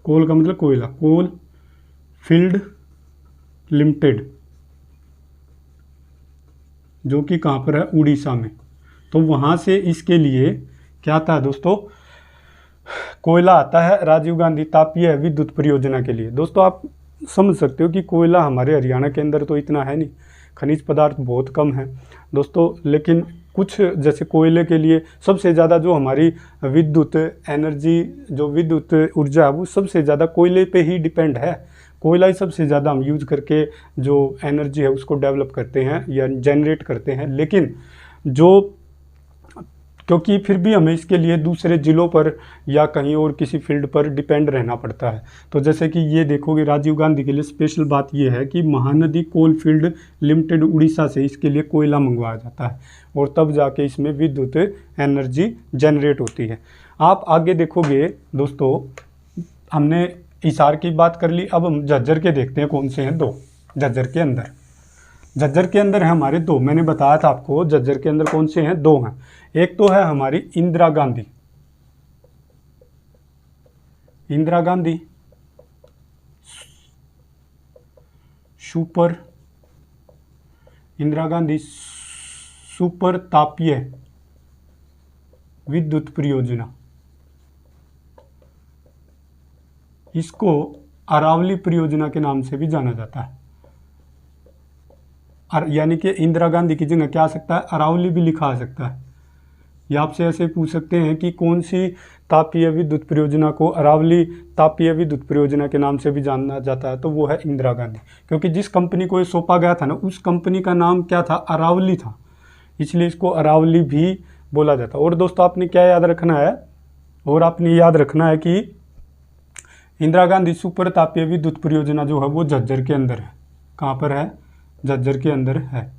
S1: कोल का मतलब कोयला, कोल फील्ड लिमिटेड, जो कि कहाँ पर है? उड़ीसा में। तो वहाँ से इसके लिए क्या आता है दोस्तों? कोयला आता है राजीव गांधी तापीय विद्युत परियोजना के लिए। दोस्तों आप समझ सकते हो कि कोयला हमारे हरियाणा के अंदर तो इतना है नहीं, खनिज पदार्थ बहुत कम है दोस्तों, लेकिन कुछ जैसे कोयले के लिए सबसे ज़्यादा जो हमारी विद्युत एनर्जी, जो विद्युत ऊर्जा है वो सबसे ज़्यादा कोयले पे ही डिपेंड है। कोयला ही सबसे ज़्यादा हम यूज करके जो एनर्जी है उसको डेवलप करते हैं या जनरेट करते हैं। लेकिन जो, क्योंकि फिर भी हमें इसके लिए दूसरे ज़िलों पर या कहीं और किसी फील्ड पर डिपेंड रहना पड़ता है। तो जैसे कि ये देखोगे राजीव गांधी के लिए स्पेशल बात ये है कि Mahanadi coal field limited Orissa से इसके लिए कोयला मंगवाया जाता है और तब जाके इसमें विद्युत एनर्जी जनरेट होती है। आप आगे देखोगे दोस्तों, हमने हिसार की बात कर ली, अब हम झज्जर के देखते हैं कौन से हैं 2। झज्जर के अंदर, झज्जर के अंदर है हमारे 2, मैंने बताया था आपको झज्जर के अंदर कौन से हैं? 2 हैं। एक तो है हमारी इंदिरा गांधी, इंदिरा गांधी सुपर, इंदिरा गांधी सुपर तापीय विद्युत परियोजना, इसको अरावली परियोजना के नाम से भी जाना जाता है। यानी कि इंदिरा गांधी की जगह क्या आ सकता है? अरावली भी लिखा आ सकता है। या आपसे ऐसे पूछ सकते हैं कि कौन सी तापीय विद्युत परियोजना को अरावली तापीय विद्युत परियोजना के नाम से भी जाना जाता है, तो वो है इंदिरा गांधी, क्योंकि जिस कंपनी को ये सौंपा गया था ना, उस कंपनी का नाम क्या था? अरावली था, इसलिए इसको अरावली भी बोला जाता है। और दोस्तों आपने क्या याद रखना है? और आपने याद रखना है कि इंदिरा गांधी सुपर तापीय विद्युत परियोजना जो है वो झज्जर के अंदर है। कहाँ पर है? झज्जर के अंदर है।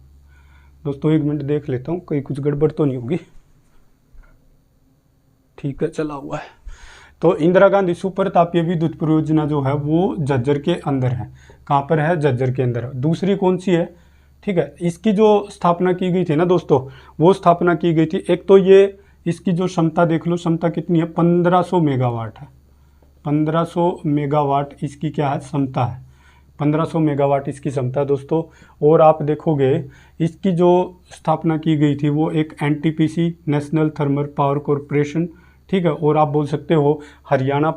S1: दोस्तों 1 मिनट देख लेता हूँ कहीं कुछ गड़बड़ तो नहीं होगी। ठीक है, चला हुआ है। तो इंदिरा गांधी सुपर तापीय विद्युत परियोजना जो है वो झज्जर के अंदर है। कहाँ पर है? झज्जर के अंदर। दूसरी कौन सी है? ठीक है, इसकी जो स्थापना की गई थी ना दोस्तों, वो स्थापना की गई थी, एक तो ये इसकी जो क्षमता देख लो, क्षमता कितनी है? 1500 मेगावाट है। 1500 मेगावाट इसकी क्या है? क्षमता है। 1500 मेगावाट इसकी क्षमता है दोस्तों। और आप देखोगे इसकी जो स्थापना की गई थी वो एक NTPC, national thermal power corporation, ठीक है, और आप बोल सकते हो Haryana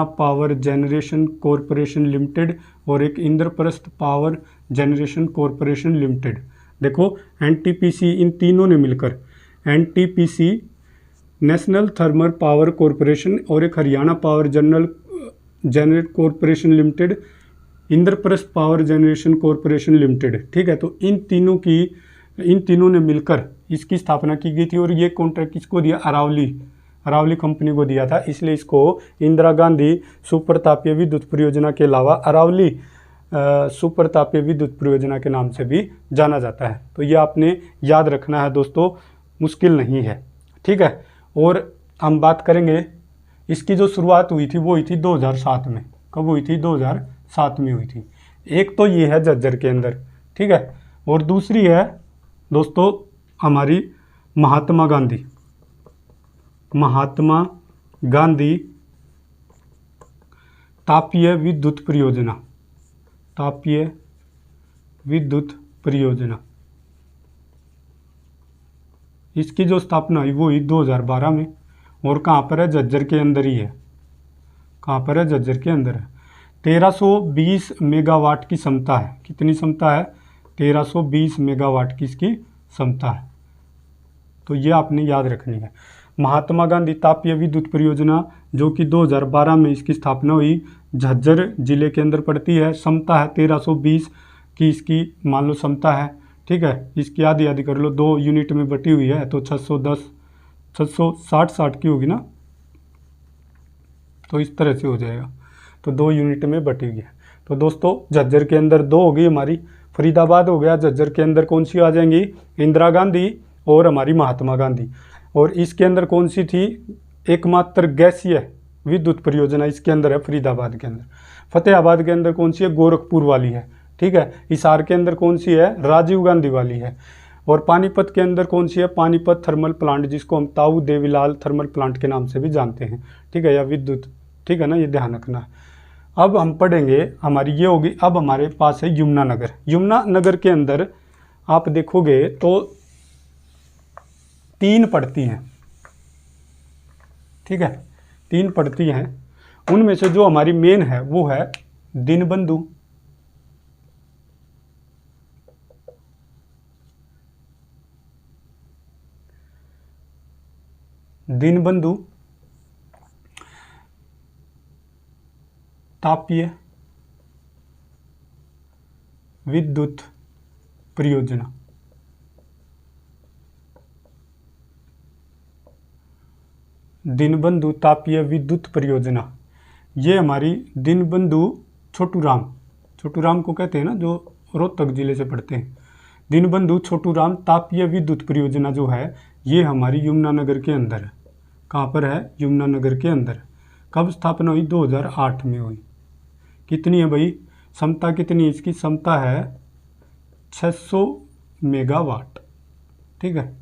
S1: power generation corporation limited, और एक Indraprastha power generation corporation limited. देखो एनटीपीसी, इन तीनों ने मिलकर, NTPC national thermal power corporation और एक Haryana power generate corporation limited, Indraprastha power generation corporation limited, ठीक है। तो इन तीनों ने मिलकर इसकी स्थापना की गई थी, और ये कॉन्ट्रैक्ट किसको दिया? अरावली कंपनी को दिया था। इसलिए इसको इंदिरा गांधी सुपर तापीय विद्युत परियोजना के अलावा अरावली सुपर तापीय विद्युत परियोजना के नाम से भी जाना जाता है। तो ये आपने याद रखना है दोस्तों, मुश्किल नहीं है, ठीक है। और हम बात करेंगे इसकी जो शुरुआत हुई थी वो हुई थी 2007 में। कब हुई थी? 2007 में हुई थी। एक तो ये है झज्जर के अंदर, ठीक है, और दूसरी है दोस्तों हमारी महात्मा गांधी तापीय विद्युत परियोजना। इसकी जो स्थापना हुई वो हुई 2012 में, और कहाँ पर है? झज्जर के अंदर ही है। कहाँ पर है? झज्जर के अंदर है। 1320 मेगावाट की क्षमता है। कितनी क्षमता है? 1320 मेगावाट की इसकी क्षमता है। तो ये आपने याद रखनी है। महात्मा गांधी तापीय विद्युत परियोजना जो कि 2012 में इसकी स्थापना हुई, झज्जर जिले के अंदर पड़ती है। क्षमता है 1320 की इसकी मान लो क्षमता है, ठीक है। इसकी आधी कर लो, 2 यूनिट में बटी हुई है, तो 660 की होगी ना, तो इस तरह से हो जाएगा। तो 2 यूनिट में बटी हुई है। तो दोस्तों झज्जर के अंदर 2 होगी हमारी, फरीदाबाद हो गया। झज्जर के अंदर कौन सी आ जाएंगी? इंदिरा गांधी और हमारी महात्मा गांधी। और इसके अंदर कौन सी थी? एकमात्र गैसीय विद्युत परियोजना इसके अंदर है फरीदाबाद के अंदर। फतेहाबाद के अंदर कौन सी है? गोरखपुर वाली है, ठीक है। हिसार के अंदर कौन सी है? राजीव गांधी वाली है। और पानीपत के अंदर कौन सी है? पानीपत थर्मल प्लांट, जिसको हम ताऊ देवीलाल थर्मल प्लांट के नाम से भी जानते हैं, ठीक है, या विद्युत, ठीक है ना, ये ध्यान रखना। अब हम पढ़ेंगे, हमारी ये होगी। अब हमारे पास है यमुनानगर। यमुनानगर के अंदर आप देखोगे तो 3 पड़ती हैं, ठीक है, 3 पड़ती हैं। उनमें से जो हमारी मेन है वो है दीनबंधु, तापीय विद्युत परियोजना। दीनबंधु तापीय विद्युत परियोजना, ये हमारी दीनबंधु छोटू राम को कहते हैं ना, जो रोहतक जिले से पढ़ते हैं। दीनबंधु छोटू राम तापीय विद्युत परियोजना जो है ये हमारी यमुनानगर के अंदर है। कहाँ पर है? यमुनानगर के अंदर। कब स्थापना हुई? 2008 में हुई। कितनी है भाई? क्षमता कितनी है इसकी? क्षमता है 600 मेगावाट, ठीक है।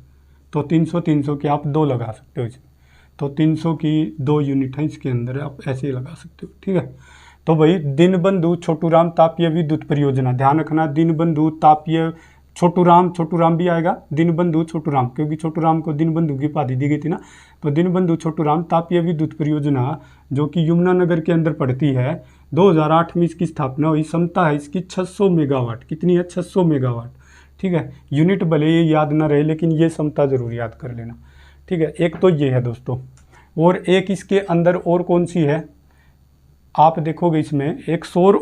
S1: तो 300 के आप 2 लगा सकते हो इसमें, तो 300 की 2 यूनिट है इसके अंदर, आप ऐसे ही लगा सकते हो, ठीक है। तो भाई दीनबंधु छोटू राम तापीय विद्युत परियोजना, ध्यान रखना, दीनबंधु तापीय छोटू राम भी आएगा, दीनबंधु छोटू राम, क्योंकि छोटू राम को दीनबंधु की उपाधि दी गई थी ना। तो दीनबंधु छोटू राम तापीय विद्युत परियोजना जो कि यमुनानगर के अंदर पड़ती है, 2008 में इसकी स्थापना हुई। क्षमता है इसकी 600 मेगावाट। कितनी है? 600 मेगावाट, ठीक है। यूनिट भले ये याद ना रहे, लेकिन ये क्षमता जरूर याद कर लेना, ठीक है। एक तो ये है दोस्तों, और एक इसके अंदर और कौन सी है? आप देखोगे इसमें एक सौर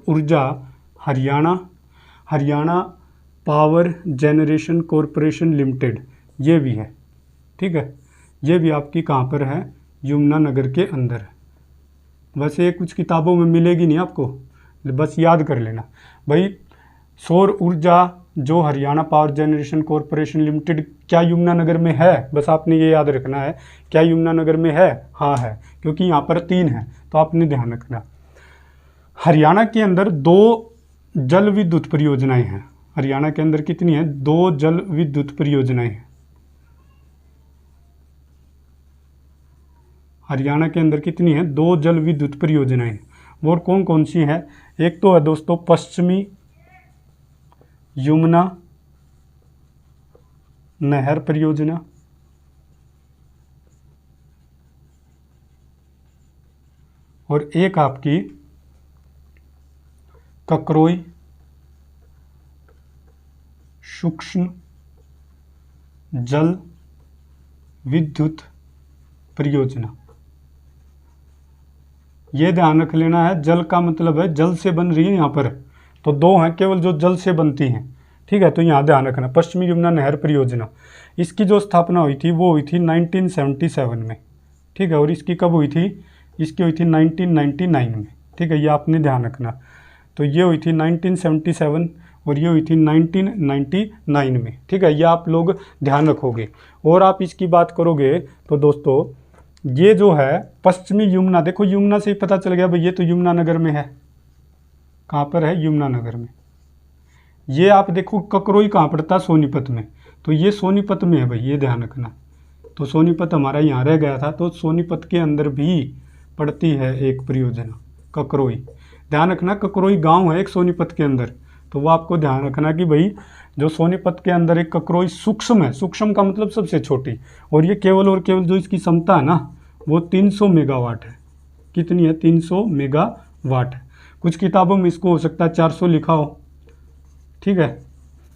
S1: ऊर्जा Haryana power generation corporation limited, ये भी है, ठीक है। ये भी आपकी कहाँ पर है, यमुनानगर के अंदर है। वैसे ये कुछ किताबों में मिलेगी नहीं आपको, बस याद कर लेना भाई। सौर ऊर्जा जो Haryana power generation corporation limited क्या यमुनानगर में है, बस आपने ये याद रखना है, क्या यमुनानगर में है, हाँ है, क्योंकि यहाँ पर 3 है, तो आपने ध्यान रखना। हरियाणा के अंदर 2 जल विद्युत परियोजनाएं हैं। हरियाणा के अंदर कितनी है, 2 जल विद्युत परियोजनाएं हैं। हरियाणा के अंदर कितनी है, 2 जल विद्युत परियोजनाएं हैं। और कौन कौन सी है, एक तो है दोस्तों पश्चिमी यमुना नहर परियोजना, और एक आपकी ककरोई सूक्ष्म जल विद्युत परियोजना। ये ध्यान रख लेना है, जल का मतलब है जल से बन रही है यहाँ पर, तो 2 हैं केवल जो जल से बनती हैं, ठीक है। तो यहाँ ध्यान रखना, पश्चिमी यमुना नहर परियोजना, इसकी जो स्थापना हुई थी वो हुई थी 1977 में, ठीक है। और इसकी कब हुई थी, इसकी हुई थी 1999 में, ठीक है, ये आपने ध्यान रखना। तो ये हुई थी 1977 और ये हुई थी 1999 में, ठीक है, ये आप लोग ध्यान रखोगे। और आप इसकी बात करोगे तो दोस्तों ये जो है पश्चिमी यमुना, देखो यमुना से ही पता चल गया भाई ये तो यमुनानगर में है। कहाँ पर है, यमुनानगर में। ये आप देखो ककरोई कहाँ पड़ता है, सोनीपत में, तो ये सोनीपत में है भाई, ये ध्यान रखना। तो सोनीपत हमारा यहाँ रह गया था, तो सोनीपत के अंदर भी पड़ती है एक परियोजना ककरोई। ध्यान रखना ककरोई गांव है एक सोनीपत के अंदर, तो वो आपको ध्यान रखना कि भाई जो सोनीपत के अंदर एक ककरोई सूक्ष्म है, सूक्ष्म का मतलब सबसे छोटी, और ये केवल और केवल जो इसकी क्षमता है ना वो 300 मेगावाट है। कितनी है, 300 मेगावाट है। कुछ किताबों में इसको हो सकता है 400 लिखा हो, ठीक है।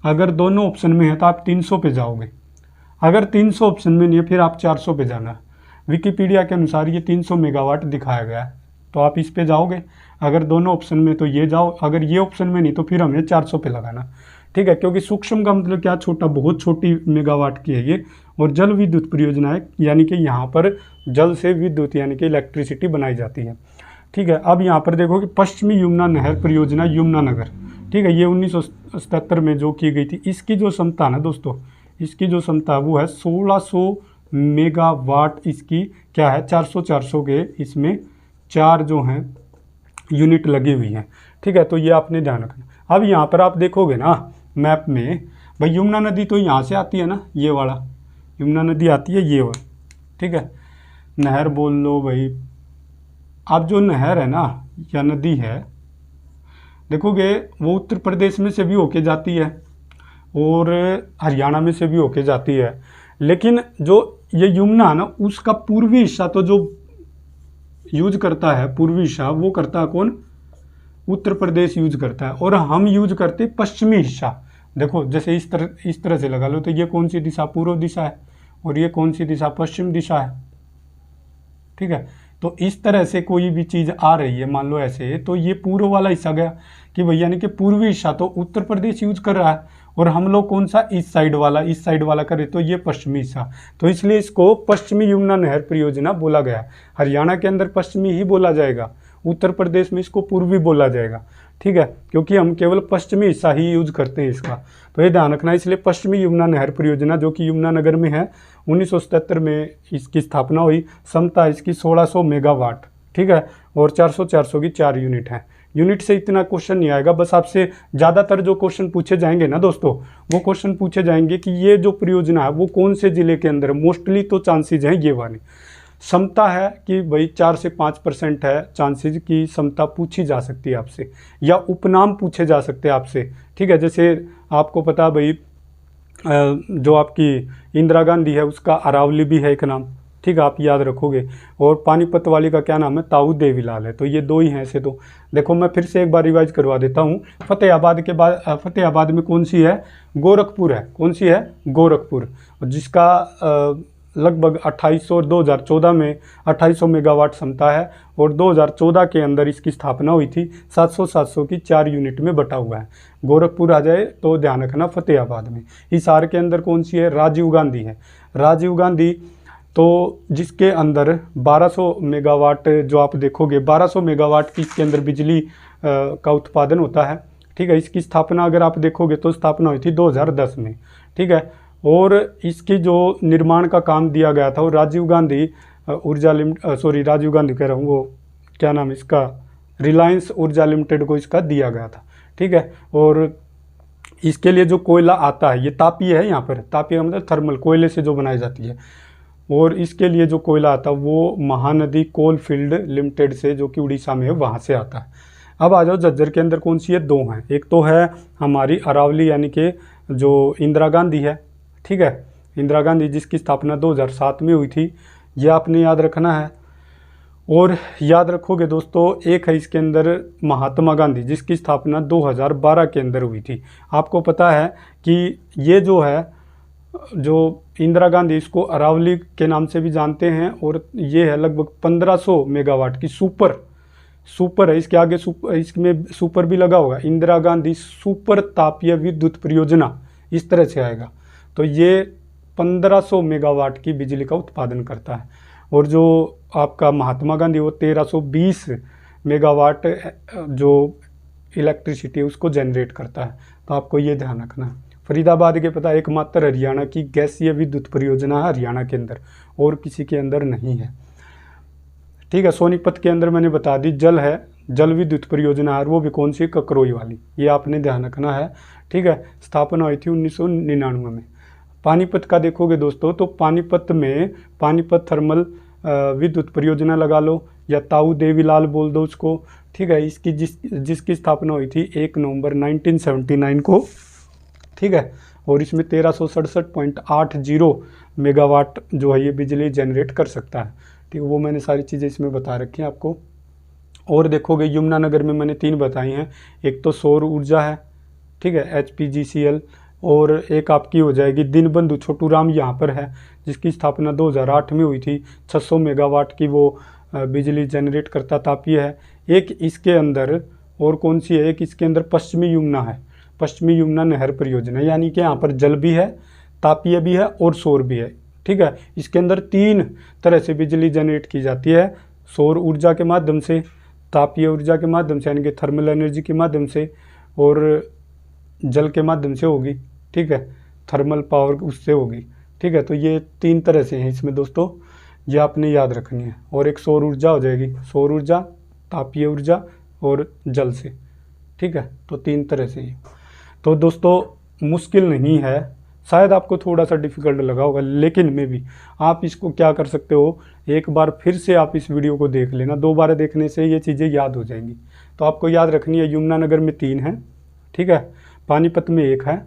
S1: अगर दोनों ऑप्शन में है तो आप 300 पे जाओगे, अगर 300 ऑप्शन में नहीं है फिर आप 400 पे जाना। विकिपीडिया के अनुसार ये 300 मेगावाट दिखाया गया है, तो आप इस पे जाओगे। अगर दोनों ऑप्शन में तो ये जाओ, अगर ये ऑप्शन में नहीं तो फिर हमें 400 पे लगाना, ठीक है। क्योंकि सूक्ष्म का मतलब क्या, छोटा, बहुत छोटी मेगावाट की है ये। और जल विद्युत परियोजना है, यानी कि यहाँ पर जल से विद्युत यानी कि इलेक्ट्रिसिटी बनाई जाती है, ठीक है। अब यहाँ पर देखो कि पश्चिमी यमुना नहर परियोजना यमुनानगर, ठीक है, ये 1977 में जो की गई थी। इसकी जो क्षमता ना दोस्तों, इसकी जो क्षमता वो है 1600 मेगावाट। इसकी क्या है, 400 के इसमें 4 जो हैं यूनिट लगी हुई हैं, ठीक है। तो ये आपने ध्यान रखना। अब यहाँ पर आप देखोगे ना मैप में, भाई यमुना नदी तो यहाँ से आती है ना, ये वाला यमुना नदी आती है, ये वाला, ठीक है। नहर बोल लो भाई। अब जो नहर है ना या नदी है, देखोगे वो उत्तर प्रदेश में से भी होके जाती है और हरियाणा में से भी होके जाती है, लेकिन जो ये यमुना है ना उसका पूर्वी हिस्सा तो जो यूज करता है, पूर्वी हिस्सा वो करता है कौन, उत्तर प्रदेश यूज करता है, और हम यूज करते पश्चिमी हिस्सा। देखो जैसे इस तरह से लगा लो, तो ये कौन सी दिशा, पूर्व दिशा है, और ये कौन सी दिशा, पश्चिम दिशा है, ठीक है। तो इस तरह से कोई भी चीज़ आ रही है, मान लो ऐसे, तो ये पूर्व वाला हिस्सा गया कि भैया, यानी कि पूर्वी हिस्सा तो उत्तर प्रदेश यूज कर रहा है, और हम लोग कौन सा, इस साइड वाला कर रहे, तो ये पश्चिमी हिस्सा। तो इसलिए इसको पश्चिमी यमुना नहर परियोजना बोला गया। हरियाणा के अंदर पश्चिमी ही बोला जाएगा, उत्तर प्रदेश में इसको पूर्वी बोला जाएगा, ठीक है, क्योंकि हम केवल पश्चिमी हिस्सा ही यूज करते हैं इसका। तो ये ध्यान रखना। इसलिए पश्चिमी यमुना नहर परियोजना जो कि यमुनानगर में है, 1977 में इसकी स्थापना हुई। क्षमता इसकी 1600 मेगावाट, ठीक है, और 400 की 4 यूनिट है। यूनिट से इतना क्वेश्चन नहीं आएगा, बस आपसे ज़्यादातर जो क्वेश्चन पूछे जाएंगे ना दोस्तों, वो क्वेश्चन पूछे जाएंगे कि ये जो परियोजना है वो कौन से ज़िले के अंदर है। मोस्टली तो चांसेज हैं ये वाले। क्षमता है कि भाई 4 से 5% है चांसेज की क्षमता पूछी जा सकती है आपसे, या उपनाम पूछे जा सकते हैं आपसे, ठीक है। जैसे आपको पता भाई जो आपकी इंदिरा गांधी है उसका अरावली भी है एक नाम, ठीक है, आप याद रखोगे। और पानीपत वाली का क्या नाम है, ताऊ देवीलाल है। तो ये 2 ही हैं ऐसे। तो देखो मैं फिर से एक बार रिवाइज करवा देता हूँ। फतेहाबाद के बाद फतेहाबाद में कौन सी है, गोरखपुर है। कौन सी है, गोरखपुर, जिसका लगभग 2800 और 2014 में 2800 मेगावाट क्षमता है और 2014 के अंदर इसकी स्थापना हुई थी। 700 की 4 यूनिट में बटा हुआ है। गोरखपुर आ जाए तो ध्यान रखना फतेहाबाद में। हिसार के अंदर कौन सी है? राजीव गांधी है। राजीव गांधी तो जिसके अंदर 1200 मेगावाट जो आप देखोगे 1200 मेगावाट की इसके अंदर बिजली का उत्पादन होता है। ठीक है, इसकी स्थापना अगर आप देखोगे तो स्थापना हुई थी 2010 में। ठीक है, और इसकी जो निर्माण का काम दिया गया था वो राजीव गांधी राजीव गांधी कह रहा हूँ, वो क्या नाम इसका, रिलायंस ऊर्जा लिमिटेड को इसका दिया गया था। ठीक है, और इसके लिए जो कोयला आता है ये तापीय है। यहाँ पर तापीय मतलब थर्मल, कोयले से जो बनाई जाती है। और इसके लिए जो कोयला आता है वो महानदी कोल फील्ड लिमिटेड से, जो कि उड़ीसा में है, वहाँ से आता है। अब आ जाओ झज्जर के अंदर कौन सी है? 2 हैं। एक तो है हमारी अरावली यानी कि जो इंदिरा गांधी है। ठीक है, इंदिरा गांधी जिसकी स्थापना 2007 में हुई थी, ये आपने याद रखना है। और याद रखोगे दोस्तों, एक है इसके अंदर महात्मा गांधी जिसकी स्थापना 2012 के अंदर हुई थी। आपको पता है कि ये जो है, जो इंदिरा गांधी, इसको अरावली के नाम से भी जानते हैं। और ये है लगभग 1500 मेगावाट की सुपर है। इसके आगे इसमें सुपर भी लगा होगा, इंदिरा गांधी सुपर तापीय विद्युत परियोजना, इस तरह से आएगा। तो ये 1500 मेगावाट की बिजली का उत्पादन करता है। और जो आपका महात्मा गांधी वो 1320 मेगावाट जो इलेक्ट्रिसिटी उसको जनरेट करता है। तो आपको ये ध्यान रखना है। फरीदाबाद के पता एकमात्र हरियाणा की गैसीय विद्युत परियोजना है हरियाणा के अंदर, और किसी के अंदर नहीं है। ठीक है, सोनीपत के अंदर मैंने बता दी जल है, जल विद्युत परियोजना है, वो भी कौन सी? ककरोई वाली। ये आपने ध्यान रखना है। ठीक है, स्थापना हुई थी 1999 में। पानीपत का देखोगे दोस्तों तो पानीपत में पानीपत थर्मल विद्युत परियोजना लगा लो, या ताऊ देवीलाल बोल दो उसको। ठीक है, इसकी जिसकी स्थापना हुई थी 1 नवंबर 1979 को। ठीक है, और इसमें 1367.80 मेगावाट जो है ये बिजली जनरेट कर सकता है। ठीक है, वो मैंने सारी चीज़ें इसमें बता रखी हैं आपको। और देखोगे यमुनानगर में मैंने 3 बताई हैं। एक तो सौर ऊर्जा है, ठीक है, HPGCL, और एक आपकी हो जाएगी दीनबंधु छोटूराम यहाँ पर है, जिसकी स्थापना 2008 में हुई थी। 600 मेगावाट की वो बिजली जनरेट करता तापीय है। एक इसके अंदर और कौन सी है? एक इसके अंदर पश्चिमी यमुना है, पश्चिमी यमुना नहर परियोजना, यानी कि यहाँ पर जल भी है, तापीय भी है और सौर भी है। ठीक है, इसके अंदर 3 तरह से बिजली जनरेट की जाती है, सौर ऊर्जा के माध्यम से, तापीय ऊर्जा के माध्यम से यानी कि थर्मल एनर्जी के माध्यम से, और जल के माध्यम से होगी। ठीक है, थर्मल पावर उससे होगी। ठीक है, तो ये 3 तरह से हैं इसमें दोस्तों, ये आपने याद रखनी है। और एक सौर ऊर्जा हो जाएगी, सौर ऊर्जा, तापीय ऊर्जा और जल से। ठीक है, तो 3 तरह से ही। तो दोस्तों मुश्किल नहीं है, शायद आपको थोड़ा सा डिफ़िकल्ट लगा होगा, लेकिन में भी आप इसको क्या कर सकते हो, एक बार फिर से आप इस वीडियो को देख लेना। 2 बार देखने से ये चीज़ें याद हो जाएंगी। तो आपको याद रखनी है, यमुनानगर में 3 हैं। ठीक है, पानीपत में 1 है,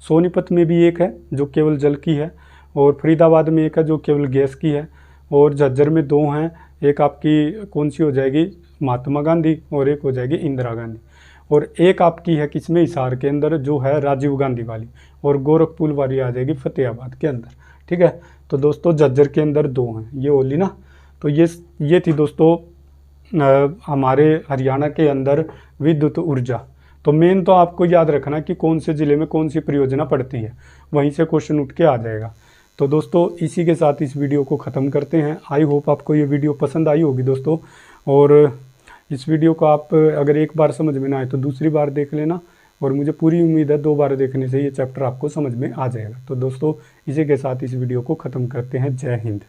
S1: सोनीपत में भी 1 है जो केवल जल की है, और फरीदाबाद में 1 है जो केवल गैस की है, और झज्जर में 2 हैं। एक आपकी कौन सी हो जाएगी? महात्मा गांधी, और एक हो जाएगी इंदिरा गांधी। और एक आपकी है किसमें? हिसार के अंदर, जो है राजीव गांधी वाली, और गोरखपुर वाली आ जाएगी फतेहाबाद के अंदर। ठीक है, तो दोस्तों झज्जर के अंदर 2 हैं, ये होली ना। तो ये थी दोस्तों हमारे हरियाणा के अंदर विद्युत ऊर्जा। तो मेन तो आपको याद रखना कि कौन से ज़िले में कौन सी परियोजना पड़ती है, वहीं से क्वेश्चन उठ के आ जाएगा। तो दोस्तों इसी के साथ इस वीडियो को ख़त्म करते हैं। आई होप आपको ये वीडियो पसंद आई होगी दोस्तों, और इस वीडियो को आप अगर एक बार समझ में ना आए तो दूसरी बार देख लेना, और मुझे पूरी उम्मीद है 2 बार देखने से ये चैप्टर आपको समझ में आ जाएगा। तो दोस्तों इसी के साथ इस वीडियो को ख़त्म करते हैं। जय हिंद।